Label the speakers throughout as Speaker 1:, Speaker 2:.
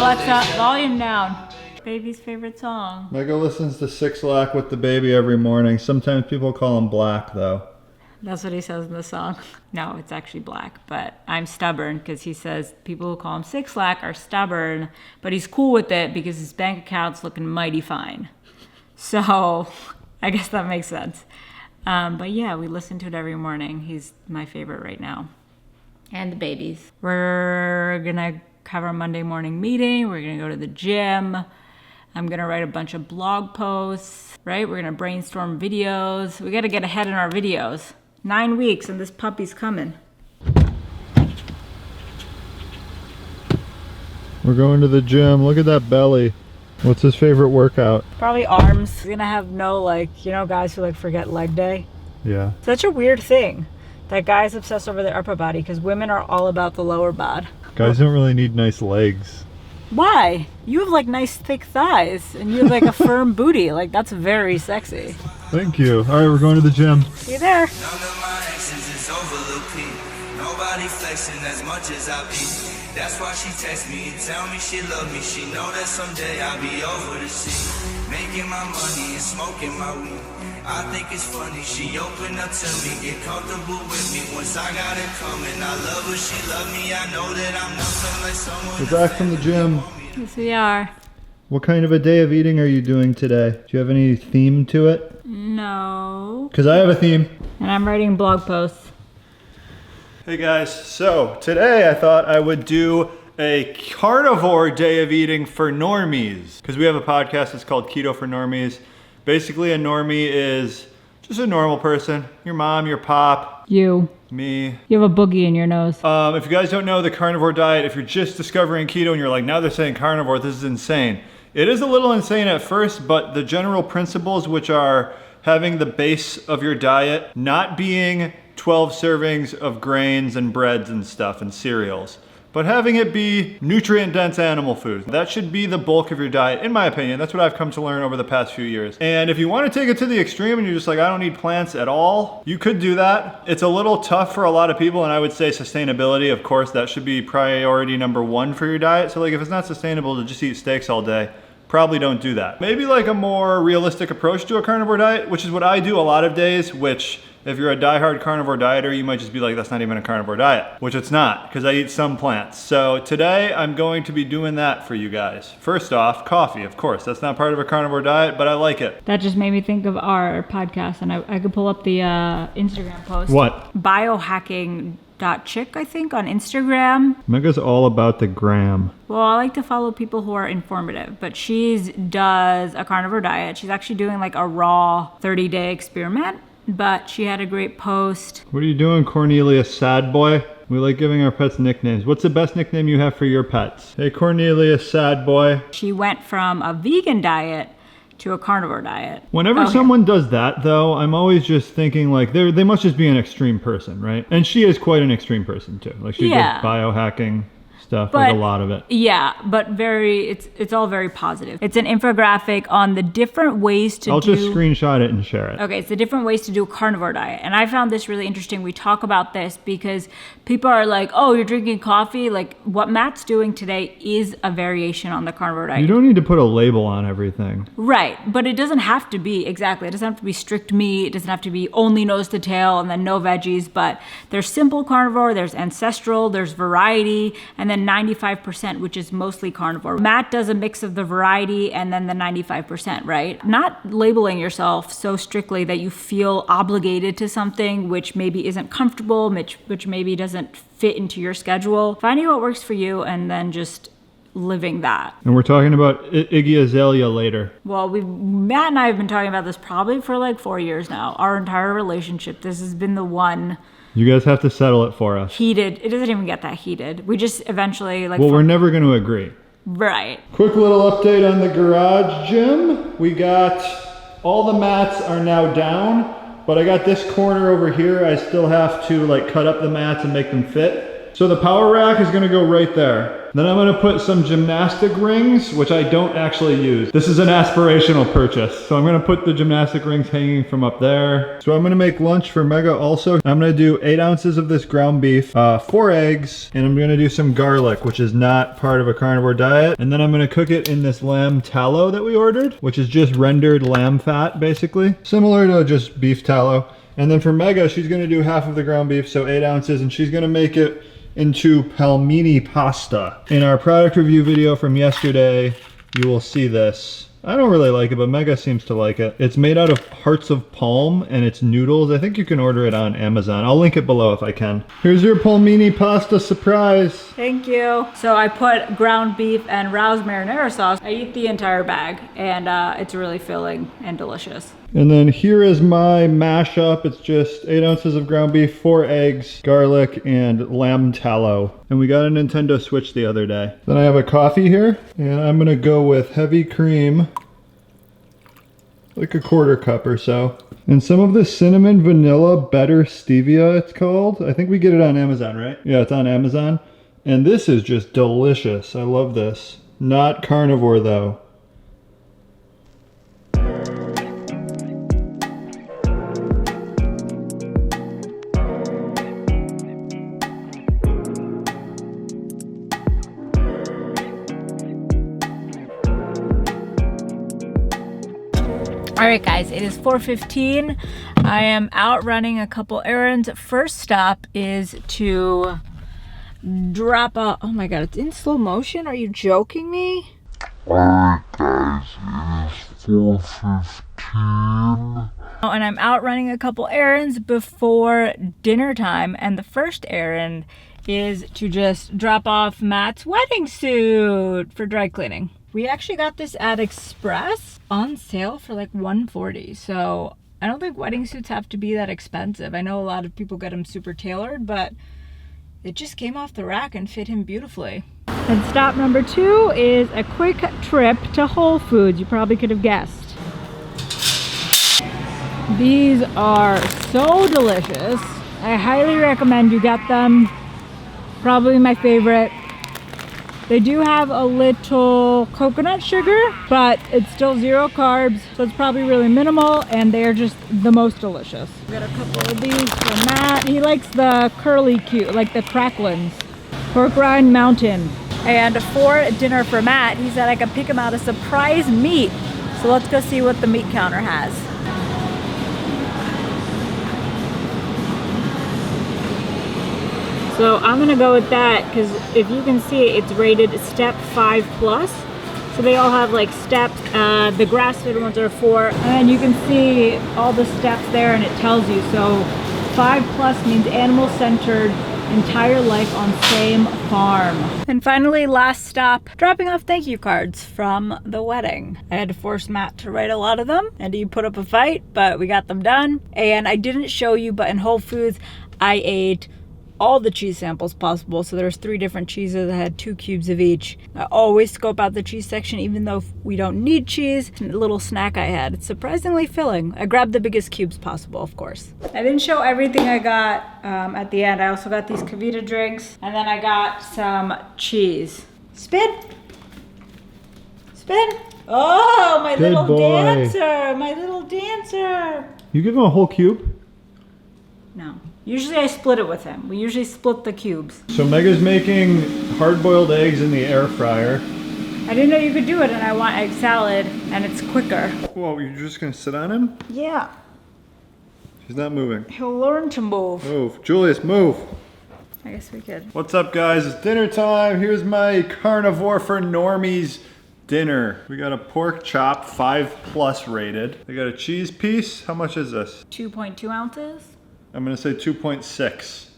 Speaker 1: Alexa, volume down. Baby's favorite song.
Speaker 2: Mega listens to Six Lack with the baby every morning. Sometimes people call him Black, though.
Speaker 1: That's what he says in the song. No, it's actually Black, but I'm stubborn because he says people who call him Six Lack are stubborn, but he's cool with it because his bank account's looking mighty fine. So I guess that makes sense. But yeah, we listen to it every morning. He's my favorite right now. And the babies. We're gonna have our Monday morning meeting. We're gonna go to the gym. I'm gonna write a bunch of blog posts, right? We're gonna brainstorm videos. We gotta get ahead in our videos. 9 weeks and this puppy's coming.
Speaker 2: We're going to the gym. Look at that belly. What's his favorite workout?
Speaker 1: Probably arms. We're gonna have no guys who forget leg day.
Speaker 2: Yeah.
Speaker 1: Such a weird thing that guys obsess over their upper body because women are all about the lower bod.
Speaker 2: Guys don't really need nice legs.
Speaker 1: Why? You have nice thick thighs and you have a firm booty. That's very sexy.
Speaker 2: Thank you. All right, we're going to the gym.
Speaker 1: See you there.
Speaker 3: None of my actions is overlooking. Nobody flexing as much as I be. That's why she text me and tell me she love me. She know that someday I'll be over the sea. Making my money and smoking my weed. I think it's funny, she opened up to me, get comfortable with me. Once I got it coming, I love her, she love me. I know that I'm nothing like someone.
Speaker 2: We're back from the gym.
Speaker 1: Yes, we are.
Speaker 2: What kind of a day of eating are you doing today? Do you have any theme to it?
Speaker 1: No.
Speaker 2: Because I have a theme.
Speaker 1: And I'm writing blog posts.
Speaker 2: Hey guys, so today I thought I would do a carnivore day of eating for normies. Because we have a podcast that's called Keto for Normies. Basically, a normie is just a normal person. Your mom, your pop.
Speaker 1: You.
Speaker 2: Me.
Speaker 1: You have a boogie in your nose.
Speaker 2: If you guys don't know the carnivore diet, if you're just discovering keto and you're like, now they're saying carnivore, this is insane. It is a little insane at first, but the general principles, which are having the base of your diet not being 12 servings of grains and breads and stuff and cereals, but having it be nutrient-dense animal food. That should be the bulk of your diet, in my opinion. That's what I've come to learn over the past few years. And if you want to take it to the extreme and you're just like, I don't need plants at all, you could do that. It's a little tough for a lot of people, and I would say sustainability, of course, that should be priority number one for your diet. So if it's not sustainable to just eat steaks all day, probably don't do that. Maybe a more realistic approach to a carnivore diet, which is what I do a lot of days, which if you're a diehard carnivore dieter, you might just be like, that's not even a carnivore diet, which it's not, because I eat some plants. So today I'm going to be doing that for you guys. First off, coffee, of course. That's not part of a carnivore diet, but I like it.
Speaker 1: That just made me think of our podcast, and I could pull up the Instagram post.
Speaker 2: What?
Speaker 1: Biohacking.chick, I think, on Instagram.
Speaker 2: Mega's all about the gram.
Speaker 1: Well, I like to follow people who are informative, but she does a carnivore diet. She's actually doing a raw 30-day experiment. But she had a great post.
Speaker 2: What are you doing, Cornelius Sad Boy? We like giving our pets nicknames. What's the best nickname you have for your pets? Hey, Cornelius Sad Boy.
Speaker 1: She went from a vegan diet to a carnivore diet.
Speaker 2: Whenever someone does that, though, I'm always just thinking they must just be an extreme person, right? And she is quite an extreme person too. She does biohacking stuff, but, a lot of it.
Speaker 1: Yeah, but it's all very positive. It's an infographic on the different ways to
Speaker 2: I'll just screenshot it and share it.
Speaker 1: Okay, it's the different ways to do a carnivore diet. And I found this really interesting. We talk about this because people are like, oh, you're drinking coffee? What Matt's doing today is a variation on the carnivore diet.
Speaker 2: You don't need to put a label on everything.
Speaker 1: Right, but it doesn't have to be, exactly. It doesn't have to be strict meat. It doesn't have to be only nose to tail and then no veggies. But there's simple carnivore, there's ancestral, there's variety, and then 95%, which is mostly carnivore. Matt does a mix of the variety and then the 95%, right? Not labeling yourself so strictly that you feel obligated to something which maybe isn't comfortable, which maybe doesn't fit into your schedule. Finding what works for you and then just living that.
Speaker 2: And we're talking about Iggy Azalea later.
Speaker 1: Well, Matt and I have been talking about this probably for 4 years now. Our entire relationship, this has been the one.
Speaker 2: You guys have to settle it for us.
Speaker 1: Heated. It doesn't even get that heated. We just eventually
Speaker 2: Well, we're never going to agree.
Speaker 1: Right.
Speaker 2: Quick little update on the garage gym. We got all the mats are now down, but I got this corner over here. I still have to cut up the mats and make them fit. So the power rack is going to go right there. Then I'm gonna put some gymnastic rings, which I don't actually use. This is an aspirational purchase. So I'm gonna put the gymnastic rings hanging from up there. So I'm gonna make lunch for Mega also. I'm gonna do 8 ounces of this ground beef, 4 eggs, and I'm gonna do some garlic, which is not part of a carnivore diet. And then I'm gonna cook it in this lamb tallow that we ordered, which is just rendered lamb fat, basically. Similar to just beef tallow. And then for Mega, she's gonna do half of the ground beef, so 8 ounces, and she's gonna make it into pelmeni pasta. In our product review video from yesterday, you will see this. I don't really like it, but Mega seems to like it. It's made out of hearts of palm and it's noodles. I think you can order it on Amazon. I'll link it below if I can. Here's your pelmeni pasta surprise.
Speaker 1: Thank you. So I put ground beef and Rao's marinara sauce. I eat the entire bag and it's really filling and delicious.
Speaker 2: And then here is my mashup. It's just 8 ounces of ground beef, 4 eggs, garlic, and lamb tallow. And we got a Nintendo Switch the other day. Then I have a coffee here, and I'm gonna go with heavy cream, like a 1/4 cup or so. And some of the cinnamon vanilla better stevia, it's called. I think we get it on Amazon, right? Yeah, it's on Amazon. And this is just delicious. I love this. Not carnivore though.
Speaker 1: All right, guys, it is 4:15. I am out running a couple errands. First stop is to drop a, oh my God, it's in slow motion. Are you joking me?
Speaker 4: Alright guys, it is 4:15.
Speaker 1: And I'm out running a couple errands before dinner time. And the first errand is to just drop off Matt's wedding suit for dry cleaning. We actually got this at Express on sale for like $140. So I don't think wedding suits have to be that expensive. I know a lot of people get them super tailored, but it just came off the rack and fit him beautifully. And stop number 2 is a quick trip to Whole Foods. You probably could have guessed. These are so delicious. I highly recommend you get them. Probably my favorite. They do have a little coconut sugar, but it's still 0 carbs, so it's probably really minimal, and they're just the most delicious. We got a couple of these for Matt. He likes the curly cute, like the cracklins. Pork rind mountain. And for dinner for Matt, he said I could pick him out a surprise meat. So let's go see what the meat counter has. So I'm gonna go with that because if you can see, it's rated step 5+. So they all have like steps. The grass-fed ones are 4, and you can see all the steps there, and it tells you. So 5+ means animal-centered, entire life on same farm. And finally, last stop, dropping off thank you cards from the wedding. I had to force Matt to write a lot of them, and he put up a fight, but we got them done. And I didn't show you, but in Whole Foods, I ate all the cheese samples possible. So there's 3 different cheeses. I had 2 cubes of each. I always scope out the cheese section, even though we don't need cheese. A little snack I had. It's surprisingly filling. I grabbed the biggest cubes possible, of course. I didn't show everything I got at the end. I also got these Kavita drinks, and then I got some cheese. Spin. Spin. Oh, my
Speaker 2: Good
Speaker 1: little
Speaker 2: boy.
Speaker 1: dancer. My little dancer.
Speaker 2: You give him a whole cube?
Speaker 1: No. Usually I split it with him. We usually split the cubes.
Speaker 2: So Mega's making hard-boiled eggs in the air fryer.
Speaker 1: I didn't know you could do it, and I want egg salad, and it's quicker.
Speaker 2: Whoa, you're just gonna sit on him?
Speaker 1: Yeah,
Speaker 2: He's not moving.
Speaker 1: he'll learn to move.
Speaker 2: Move. Julius, move.
Speaker 1: I guess we could.
Speaker 2: What's up, guys? It's dinner time. Here's my Carnivore for Normies dinner. We got a pork chop, 5+ rated. I got a cheese piece. How much is this?
Speaker 1: 2.2 ounces.
Speaker 2: I'm gonna say 2.6.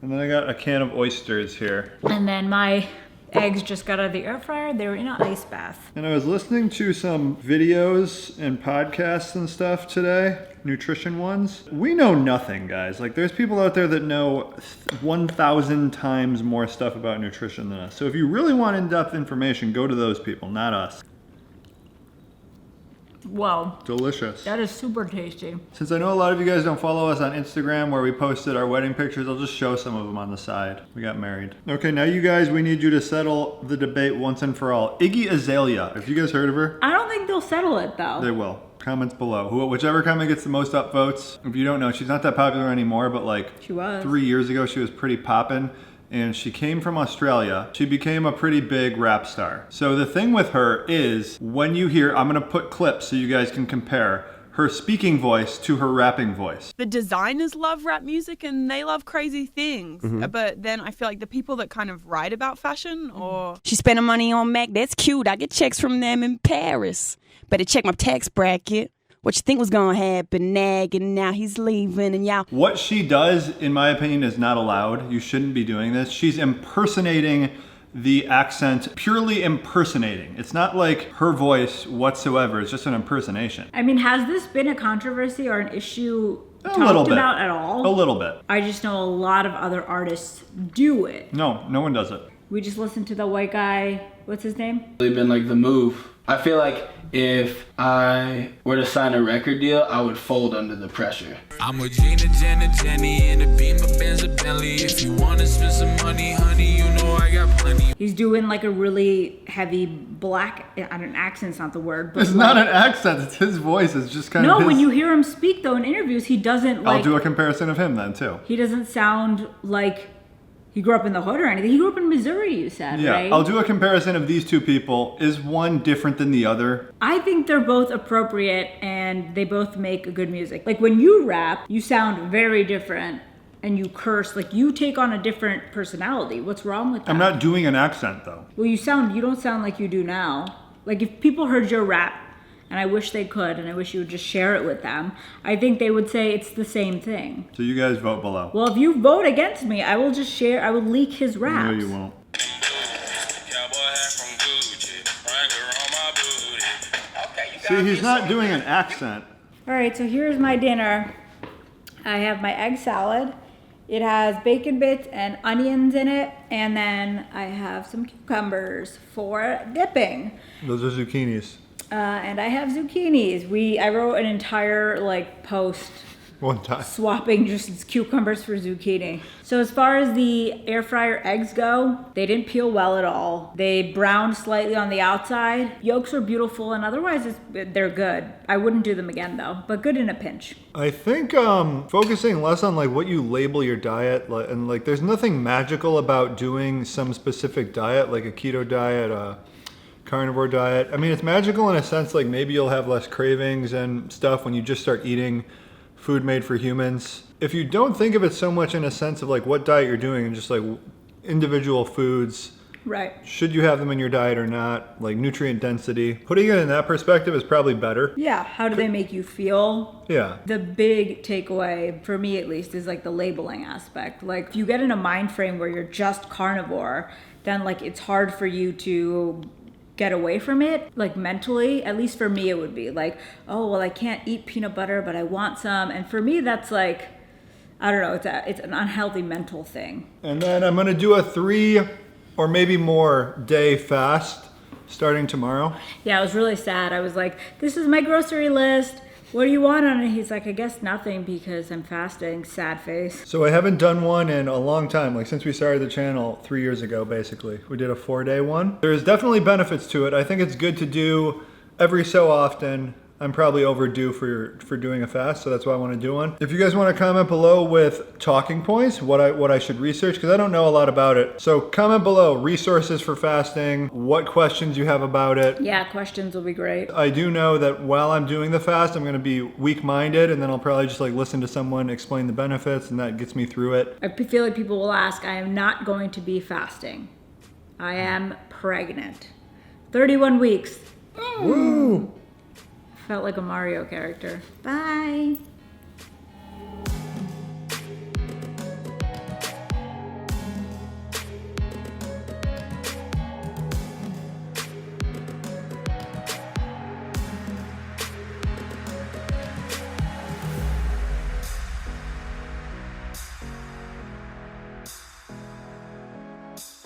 Speaker 2: And then I got a can of oysters here.
Speaker 1: And then my eggs just got out of the air fryer. They were in an ice bath.
Speaker 2: And I was listening to some videos and podcasts and stuff today, nutrition ones. We know nothing, guys. Like, there's people out there that know 1,000 times more stuff about nutrition than us. So if you really want in-depth information, go to those people, not us.
Speaker 1: Whoa,
Speaker 2: Delicious.
Speaker 1: that is super tasty.
Speaker 2: Since I know a lot of you guys don't follow us on Instagram where we posted our wedding pictures, I'll just show some of them on the side. We got married. Okay, now you guys, we need you to settle the debate once and for all. Iggy Azalea, have you guys heard of her?
Speaker 1: I don't think they'll settle it though.
Speaker 2: They will. Comments below. Whichever comment gets the most upvotes. If you don't know, she's not that popular anymore, but like
Speaker 1: She was.
Speaker 2: 3 years ago, she was pretty poppin'. And she came from Australia. She became a pretty big rap star. So the thing with her is when you hear, I'm gonna put clips so you guys can compare her speaking voice to her rapping voice.
Speaker 5: The designers love rap music and they love crazy things. But then I feel like the people that kind of write about fashion or...
Speaker 6: She spending money on Mac. That's cute. I get checks from them in Paris. Better check my tax bracket. What you think was gonna happen? Nagging, now he's leaving and y'all...
Speaker 2: What she does, in my opinion, is not allowed. You shouldn't be doing this. She's impersonating the accent, purely impersonating. It's not like her voice whatsoever. It's just an impersonation.
Speaker 1: I mean, has this been a controversy or an issue
Speaker 2: A
Speaker 1: talked
Speaker 2: little bit.
Speaker 1: about at all?
Speaker 2: A little bit.
Speaker 1: I just know a lot of other artists do it.
Speaker 2: No, no one does it.
Speaker 1: We just listened to the white guy, what's his name?
Speaker 7: Really been like the move. I feel like if I were to sign a record deal, I would fold under the pressure.
Speaker 3: I'm with Gina, Jenna, Jenny, and a Beamer, Benz, a Bentley. If you wanna spend some money, honey, you know I got plenty.
Speaker 1: He's doing like a really heavy black, I don't, accent's not the word, but
Speaker 2: It's not an accent, it's his voice. It's just kind
Speaker 1: No,
Speaker 2: of his...
Speaker 1: when you hear him speak though in interviews, he doesn't like,
Speaker 2: I'll do a comparison of him then too.
Speaker 1: he doesn't sound like he grew up in the hood or anything. He grew up in Missouri, you said,
Speaker 2: Yeah,
Speaker 1: right?
Speaker 2: I'll do a comparison of these two people. Is one different than the other?
Speaker 1: I think they're both appropriate and they both make good music. Like when you rap, you sound very different and you curse, like you take on a different personality. What's wrong with that?
Speaker 2: I'm not doing an accent though.
Speaker 1: Well, you don't sound like you do now. Like if people heard your rap, and I wish they could, and I wish you would just share it with them, I think they would say it's the same thing.
Speaker 2: So you guys vote below.
Speaker 1: Well, if you vote against me, I will just share, I will leak his raps.
Speaker 2: No, you won't. See, he's not doing an accent.
Speaker 1: All right, so here's my dinner. I have my egg salad. It has bacon bits and onions in it, and then I have some cucumbers for dipping.
Speaker 2: Those are zucchinis.
Speaker 1: And I have zucchinis. I wrote an entire like post
Speaker 2: One time.
Speaker 1: swapping just cucumbers for zucchini. So as far as the air fryer eggs go, they didn't peel well at all. They browned slightly on the outside. Yolks are beautiful, and otherwise they're good. I wouldn't do them again though, but good in a pinch.
Speaker 2: I think focusing less on like what you label your diet, and like there's nothing magical about doing some specific diet, like a keto diet, a carnivore diet. I mean, it's magical in a sense, like maybe you'll have less cravings and stuff when you just start eating food made for humans. If you don't think of it so much in a sense of like what diet you're doing and just like individual foods,
Speaker 1: Right.
Speaker 2: should you have them in your diet or not, like nutrient density, putting it in that perspective is probably better.
Speaker 1: Yeah, how do they make you feel?
Speaker 2: Yeah.
Speaker 1: The big takeaway, for me at least, is like the labeling aspect. Like if you get in a mind frame where you're just carnivore, then like it's hard for you to get away from it, like mentally. At least for me it would be like, oh well, I can't eat peanut butter but I want some. And for me that's like, I don't know, it's an unhealthy mental thing.
Speaker 2: And then I'm gonna do a 3 or maybe more day fast starting tomorrow.
Speaker 1: Yeah, I was really sad. I was like, this is my grocery list, what do you want on it? He's like, I guess nothing because I'm fasting. Sad face.
Speaker 2: So I haven't done one in a long time, like since we started the channel 3 years ago basically. We did a 4-day one. There's definitely benefits to it. I think it's good to do every so often. I'm probably overdue for doing a fast, so that's why I want to do one. If you guys want to comment below with talking points, what I should research, because I don't know a lot about it. So comment below resources for fasting, what questions you have about it.
Speaker 1: Yeah, questions will be great.
Speaker 2: I do know that while I'm doing the fast, I'm going to be weak-minded, and then I'll probably just like listen to someone explain the benefits, and that gets me through it.
Speaker 1: I feel like people will ask, I am not going to be fasting. I am pregnant. 31 weeks.
Speaker 2: Woo!
Speaker 1: Felt like a Mario character. Bye.